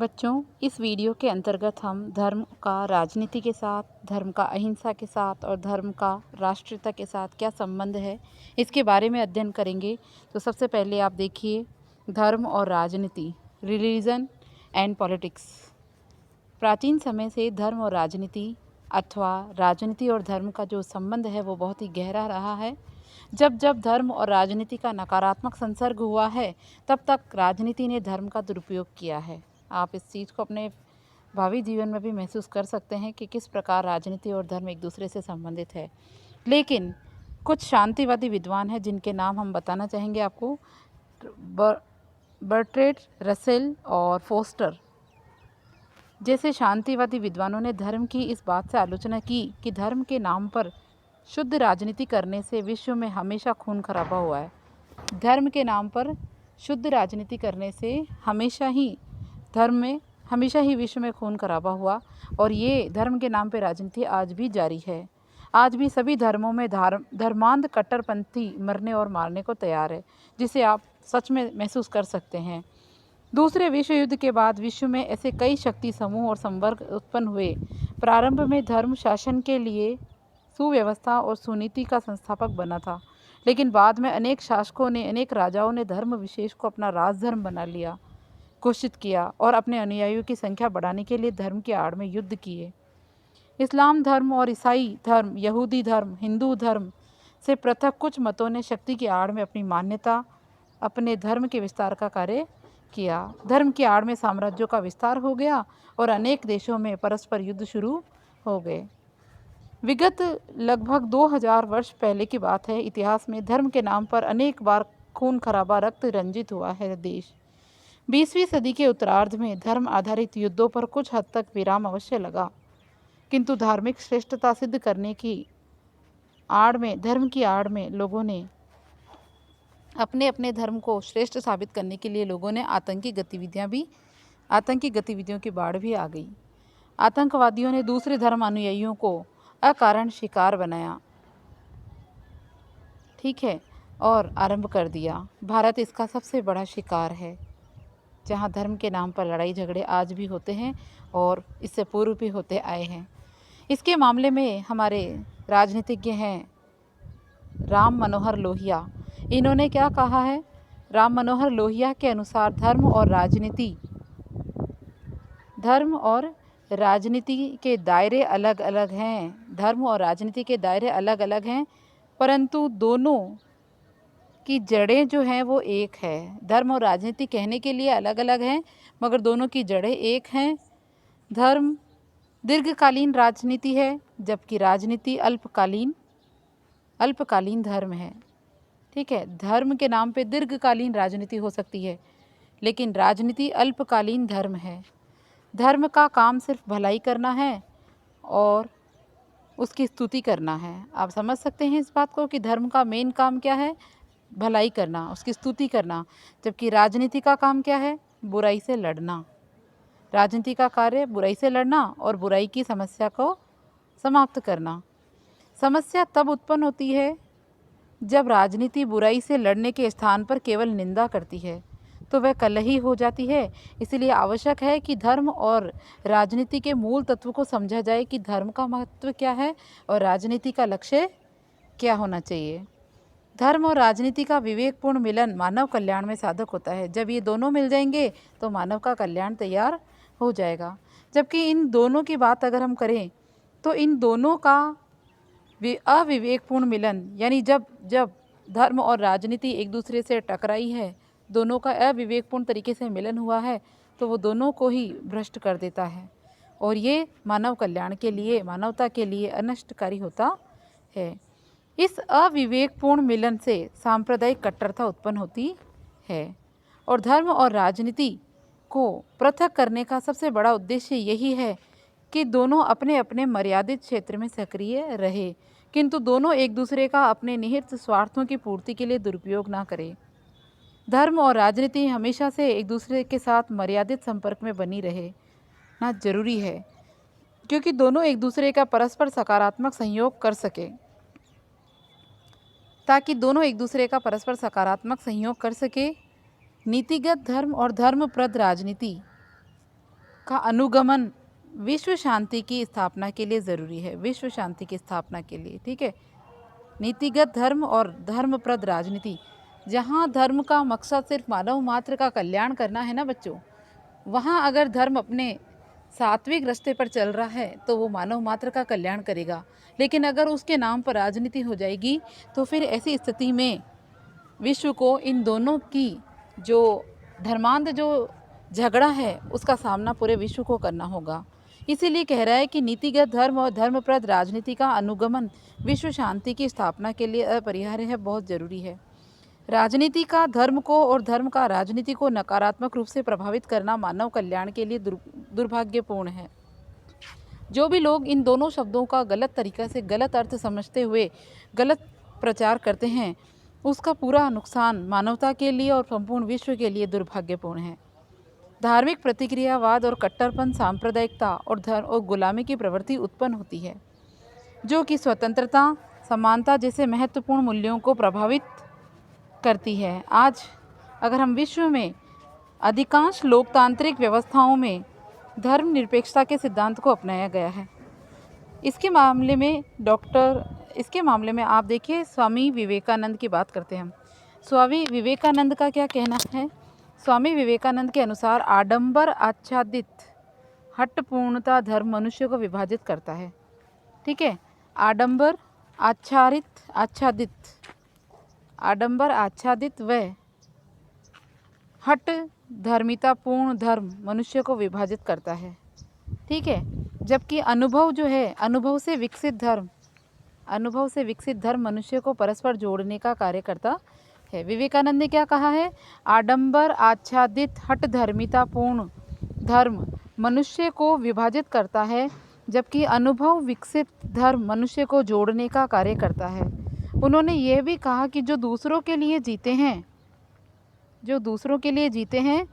बच्चों, इस वीडियो के अंतर्गत हम धर्म का राजनीति के साथ, धर्म का अहिंसा के साथ और धर्म का राष्ट्रीयता के साथ क्या संबंध है, इसके बारे में अध्ययन करेंगे। तो सबसे पहले आप देखिए, धर्म और राजनीति, रिलीजन एंड पॉलिटिक्स। प्राचीन समय से धर्म और राजनीति अथवा राजनीति और धर्म का जो संबंध है वो बहुत ही गहरा रहा है। जब जब धर्म और राजनीति का नकारात्मक संसर्ग हुआ है, तब तक राजनीति ने धर्म का दुरुपयोग किया है। आप इस चीज़ को अपने भावी जीवन में भी महसूस कर सकते हैं कि किस प्रकार राजनीति और धर्म एक दूसरे से संबंधित है। लेकिन कुछ शांतिवादी विद्वान हैं जिनके नाम हम बताना चाहेंगे आपको, बर्ट्रेड रसेल और फोस्टर जैसे शांतिवादी विद्वानों ने धर्म की इस बात से आलोचना की कि धर्म के नाम पर शुद्ध राजनीति करने से विश्व में हमेशा खून खराबा हुआ है। धर्म के नाम पर शुद्ध राजनीति करने से हमेशा ही विश्व में खून खराबा हुआ, और ये धर्म के नाम पर राजनीति आज भी जारी है। आज भी सभी धर्मों में धर्मांध कट्टरपंथी मरने और मारने को तैयार है, जिसे आप सच में महसूस कर सकते हैं। दूसरे विश्व युद्ध के बाद विश्व में ऐसे कई शक्ति समूह और संवर्ग उत्पन्न हुए। प्रारंभ में धर्म शासन के लिए सुव्यवस्था और सुनीति का संस्थापक बना था, लेकिन बाद में अनेक शासकों ने, अनेक राजाओं ने धर्म विशेष को अपना राजधर्म बना लिया, घोषित किया और अपने अनुयायियों की संख्या बढ़ाने के लिए धर्म की आड़ में युद्ध किए। इस्लाम धर्म और ईसाई धर्म, यहूदी धर्म, हिंदू धर्म से पृथक कुछ मतों ने शक्ति की आड़ में अपनी मान्यता, अपने धर्म के विस्तार का कार्य किया। धर्म की आड़ में साम्राज्यों का विस्तार हो गया और अनेक देशों में परस्पर युद्ध शुरू हो गए। विगत लगभग 2000 वर्ष पहले की बात है। इतिहास में धर्म के नाम पर अनेक बार खून खराबा, रक्त रंजित हुआ है देश। 20वीं सदी के उत्तरार्ध में धर्म आधारित युद्धों पर कुछ हद तक विराम अवश्य लगा, किंतु धार्मिक श्रेष्ठता सिद्ध करने की आड़ में, धर्म की आड़ में लोगों ने अपने अपने धर्म को श्रेष्ठ साबित करने के लिए लोगों ने आतंकी गतिविधियों की बाढ़ भी आ गई। आतंकवादियों ने दूसरे धर्म अनुयायियों को अकारण शिकार बनाया, ठीक है, और आरंभ कर दिया। भारत इसका सबसे बड़ा शिकार है, जहां धर्म के नाम पर लड़ाई झगड़े आज भी होते हैं और इससे पूर्व भी होते आए हैं। इसके मामले में हमारे राजनीतिज्ञ हैं राम मनोहर लोहिया। इन्होंने क्या कहा है? राम मनोहर लोहिया के अनुसार धर्म और राजनीति के दायरे अलग अलग हैं। धर्म और राजनीति के दायरे अलग अलग हैं, परंतु दोनों की जड़ें जो हैं वो एक है। धर्म और राजनीति कहने के लिए अलग अलग हैं, मगर दोनों की जड़ें एक हैं। धर्म दीर्घकालीन राजनीति है, जबकि राजनीति अल्पकालीन धर्म है, ठीक है। धर्म के नाम पे दीर्घकालीन राजनीति हो सकती है, लेकिन राजनीति अल्पकालीन धर्म है। धर्म का काम सिर्फ भलाई करना है और उसकी स्तुति करना है। आप समझ सकते हैं इस बात को कि धर्म का मेन काम क्या है? भलाई करना, उसकी स्तुति करना। जबकि राजनीति का काम क्या है? बुराई से लड़ना। राजनीति का कार्य बुराई से लड़ना और बुराई की समस्या को समाप्त करना। समस्या तब उत्पन्न होती है जब राजनीति बुराई से लड़ने के स्थान पर केवल निंदा करती है, तो वह कलही हो जाती है। इसलिए आवश्यक है कि धर्म और राजनीति के मूल तत्व को समझा जाए कि धर्म का महत्व क्या है और राजनीति का लक्ष्य क्या होना चाहिए। धर्म और राजनीति का विवेकपूर्ण मिलन मानव कल्याण में साधक होता है। जब ये दोनों मिल जाएंगे तो मानव का कल्याण तैयार हो जाएगा। जबकि इन दोनों की बात अगर हम करें तो इन दोनों का अविवेकपूर्ण मिलन, यानी जब धर्म और राजनीति एक दूसरे से टकराई है, दोनों का अविवेकपूर्ण तरीके से मिलन हुआ है, तो वो दोनों को ही भ्रष्ट कर देता है और ये मानव कल्याण के लिए, मानवता के लिए अनष्टकारी होता है। इस अविवेकपूर्ण मिलन से सांप्रदायिक कट्टरता उत्पन्न होती है और धर्म और राजनीति को पृथक करने का सबसे बड़ा उद्देश्य यही है कि दोनों अपने अपने मर्यादित क्षेत्र में सक्रिय रहे, किंतु दोनों एक दूसरे का अपने निहित स्वार्थों की पूर्ति के लिए दुरुपयोग ना करें। धर्म और राजनीति हमेशा से एक दूसरे के साथ मर्यादित संपर्क में बनी रहे ना जरूरी है, क्योंकि दोनों एक दूसरे का परस्पर सकारात्मक सहयोग कर सके। ताकि दोनों एक दूसरे का परस्पर सकारात्मक सहयोग कर सके, नीतिगत धर्म और धर्मप्रद राजनीति का अनुगमन विश्व शांति की स्थापना के लिए ज़रूरी है, विश्व शांति की स्थापना के लिए। ठीक है। नीतिगत धर्म और धर्मप्रद राजनीति, जहाँ धर्म का मकसद सिर्फ मानव मात्र का कल्याण करना है ना बच्चों, वहाँ अगर धर्म अपने सात्विक रास्ते पर चल रहा है तो वो मानव मात्र का कल्याण करेगा। लेकिन अगर उसके नाम पर राजनीति हो जाएगी तो फिर ऐसी स्थिति में विश्व को इन दोनों की जो धर्मांध जो झगड़ा है उसका सामना पूरे विश्व को करना होगा। इसीलिए कह रहा है कि नीतिगत धर्म और धर्मप्रद राजनीति का अनुगमन विश्व शांति की स्थापना के लिए अपरिहार्य है, बहुत ज़रूरी है। राजनीति का धर्म को और धर्म का राजनीति को नकारात्मक रूप से प्रभावित करना मानव कल्याण के लिए दुर्भाग्यपूर्ण है। जो भी लोग इन दोनों शब्दों का गलत तरीक़ा से गलत अर्थ समझते हुए गलत प्रचार करते हैं, उसका पूरा नुकसान मानवता के लिए और संपूर्ण विश्व के लिए दुर्भाग्यपूर्ण है। धार्मिक प्रतिक्रियावाद और कट्टरपन सांप्रदायिकता और धर्म और गुलामी की प्रवृत्ति उत्पन्न होती है, जो कि स्वतंत्रता, समानता जैसे महत्वपूर्ण मूल्यों को प्रभावित करती है। आज अगर हम विश्व में अधिकांश लोकतांत्रिक व्यवस्थाओं में धर्मनिरपेक्षता के सिद्धांत को अपनाया गया है। इसके मामले में आप देखिए स्वामी विवेकानंद की बात करते हैं हम। स्वामी विवेकानंद का क्या कहना है? स्वामी विवेकानंद के अनुसार आडंबर आच्छादित हठपूर्णता धर्म मनुष्य को विभाजित करता है। ठीक है। आडंबर आच्छादित व हठ धर्मितापूर्ण धर्म मनुष्य को विभाजित करता है। ठीक है। जबकि अनुभव जो है, अनुभव से विकसित धर्म मनुष्य को परस्पर जोड़ने का कार्य करता है। विवेकानंद ने क्या कहा है? आडंबर आच्छादित हठ धर्मितापूर्ण धर्म मनुष्य को विभाजित करता है, जबकि अनुभव विकसित धर्म मनुष्य को जोड़ने का कार्य करता है। उन्होंने ये भी कहा कि जो दूसरों के लिए जीते हैं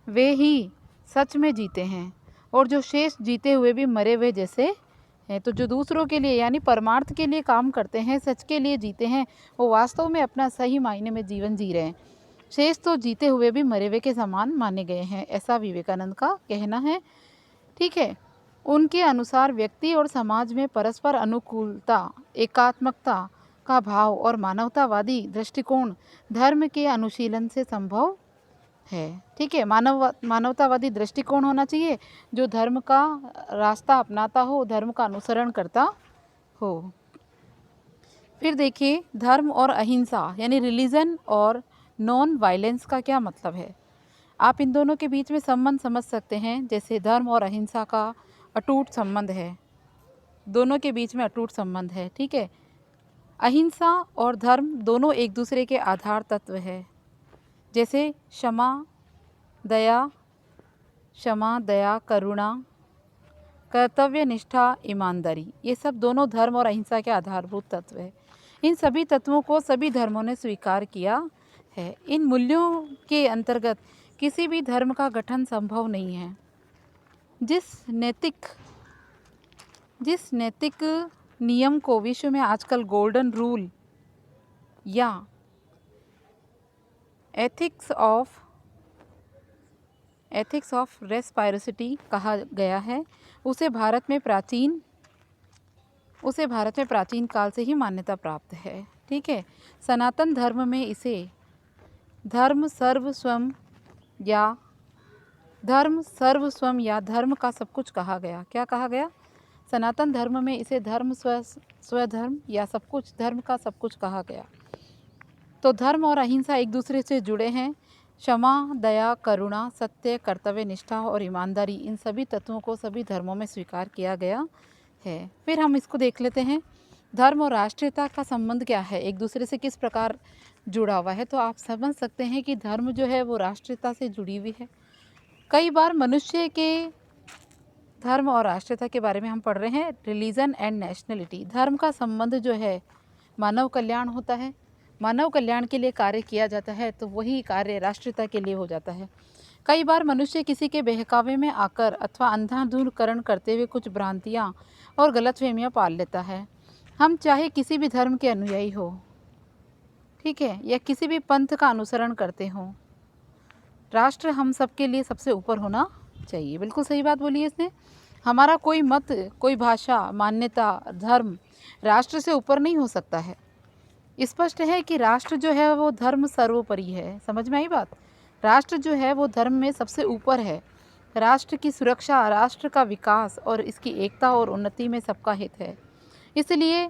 वे ही सच में जीते हैं, और जो शेष जीते हुए भी मरे हुए जैसे हैं। तो जो दूसरों के लिए यानी परमार्थ के लिए काम करते हैं, सच के लिए जीते हैं, वो वास्तव में अपना सही मायने में जीवन जी रहे हैं। शेष तो जीते हुए भी मरे हुए के समान माने गए हैं, ऐसा विवेकानंद का कहना है। ठीक है। उनके अनुसार व्यक्ति और समाज में परस्पर अनुकूलता, एकात्मकता का भाव और मानवतावादी दृष्टिकोण धर्म के अनुशीलन से संभव है। ठीक है। मानवतावादी दृष्टिकोण होना चाहिए जो धर्म का रास्ता अपनाता हो, धर्म का अनुसरण करता हो। फिर देखिए धर्म और अहिंसा यानी रिलीजन और नॉन वायलेंस का क्या मतलब है। आप इन दोनों के बीच में संबंध समझ सकते हैं। जैसे धर्म और अहिंसा का अटूट संबंध है, दोनों के बीच में अटूट संबंध है। ठीक है। अहिंसा और धर्म दोनों एक दूसरे के आधार तत्व है। जैसे क्षमा दया, करुणा, कर्तव्य निष्ठा, ईमानदारी, ये सब दोनों धर्म और अहिंसा के आधारभूत तत्व है। इन सभी तत्वों को सभी धर्मों ने स्वीकार किया है। इन मूल्यों के अंतर्गत किसी भी धर्म का गठन संभव नहीं है। जिस नैतिक नियम को विश्व में आजकल गोल्डन रूल या एथिक्स ऑफ रेस्पायरोसिटी कहा गया है, उसे भारत में प्राचीन काल से ही मान्यता प्राप्त है। ठीक है। सनातन धर्म में इसे धर्म सर्वस्वम या धर्म का सब कुछ कहा गया। क्या कहा गया? सनातन धर्म में इसे धर्म स्वधर्म या सब कुछ, धर्म का सब कुछ कहा गया। तो धर्म और अहिंसा एक दूसरे से जुड़े हैं। क्षमा, दया, करुणा, सत्य, कर्तव्य निष्ठा और ईमानदारी, इन सभी तत्वों को सभी धर्मों में स्वीकार किया गया है। फिर हम इसको देख लेते हैं, धर्म और राष्ट्रीयता का संबंध क्या है, एक दूसरे से किस प्रकार जुड़ा हुआ है। तो आप समझ सकते हैं कि धर्म जो है वो राष्ट्रीयता से जुड़ी हुई है। कई बार मनुष्य के धर्म और राष्ट्रीयता के बारे में हम पढ़ रहे हैं, रिलीजन एंड नेशनलिटी। धर्म का संबंध जो है मानव कल्याण होता है, मानव कल्याण के लिए कार्य किया जाता है, तो वही कार्य राष्ट्रीयता के लिए हो जाता है। कई बार मनुष्य किसी के बहकावे में आकर अथवा अंधाधुंधकरण करते हुए कुछ भ्रांतियाँ और गलतफहमियाँ पाल लेता है। हम चाहे किसी भी धर्म के अनुयायी हो, ठीक है, या किसी भी पंथ का अनुसरण करते हों, राष्ट्र हम सबके लिए सबसे ऊपर होना चाहिए। बिल्कुल सही बात बोली है इसने। हमारा कोई मत, कोई भाषा, मान्यता, धर्म राष्ट्र से ऊपर नहीं हो सकता है। स्पष्ट है कि राष्ट्र जो है वो धर्म सर्वोपरि है। समझ में आई बात? राष्ट्र जो है वो धर्म में सबसे ऊपर है। राष्ट्र की सुरक्षा, राष्ट्र का विकास और इसकी एकता और उन्नति में सबका हित है। इसलिए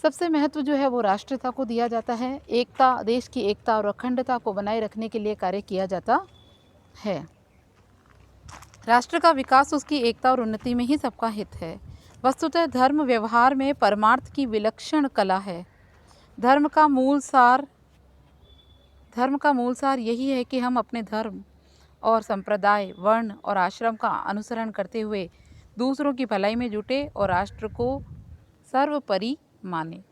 सबसे महत्व जो है वो राष्ट्रीयता को दिया जाता है। एकता, देश की एकता और अखंडता को बनाए रखने के लिए कार्य किया जाता है। राष्ट्र का विकास उसकी एकता और उन्नति में ही सबका हित है। वस्तुतः धर्म व्यवहार में परमार्थ की विलक्षण कला है। धर्म का मूल सार यही है कि हम अपने धर्म और संप्रदाय, वर्ण और आश्रम का अनुसरण करते हुए दूसरों की भलाई में जुटे और राष्ट्र को सर्वोपरि माने।